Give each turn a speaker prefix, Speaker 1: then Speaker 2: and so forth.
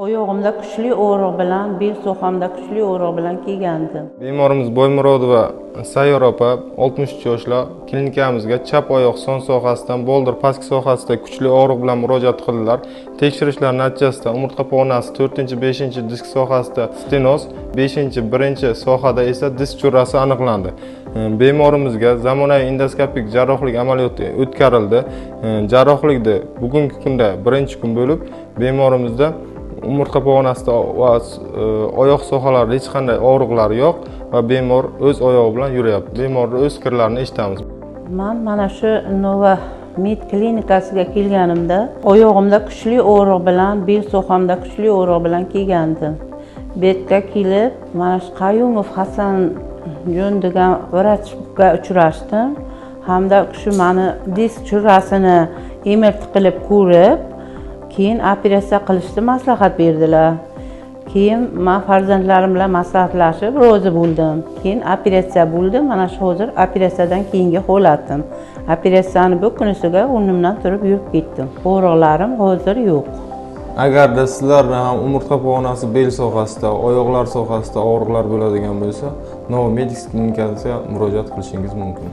Speaker 1: Oyog'imda kuchli og'riq bilan, bel sohamda kuchli og'riq bilan kelgandim.
Speaker 2: Bemorimiz Boymurodova Sayyor opa 63 yoshlar klinikamizga chap oyoq son sohasidan boldir pastki sohasida kuchli og'riq bilan murojaat qildilar. Tekshirishlar natijasida umurtqa pog'onasi 4-5 disk sohasida stenoz, 5-1 sohada esa disk churrasi aniqlandi. Bemorimizga zamonaviy endoskopik jarrohlik amaliyoti o'tkazildi. Jarrohlikda bugungi kunda birinchi kun bo'lib, bemorimizda umurtqa pog'onasida va oyoq sohalarida hech qanday og'riqlar yo'q va bemor o'z oyog'i bilan yuryapti. Bemorning o'z fikrlarini eshitamiz.
Speaker 1: Mana shu Nova Med klinikasiga kelganimda oyog'imda kuchli og'riq bilan, bel sohamda kuchli og'riq bilan kelgandim. Bu yerga kelib, mana shu Qayumov Hasanjon degan vrachga uchrashdim. Hamda shu meni disk churrasini MRT qilib ko'rib, keyin operatsiya qilishni maslahat berdilar. Keyin men farzandlarim bilan maslahatlashib rozi bo'ldim. Keyin operatsiya bo'ldi. Mana shu hozir operatsiyadan keyingi holatim. Operatsiyani bu kunisiga o'rnimdan turib yurib ketdim. Og'riqlarim hozir yo'q.
Speaker 2: Agarda sizlarda ham umurtqa pog'onasi bel sohasida, oyoqlar sohasida og'riqlar bo'ladigan bo'lsa, Nova Med klinikasiga murojaat qilishingiz mumkin.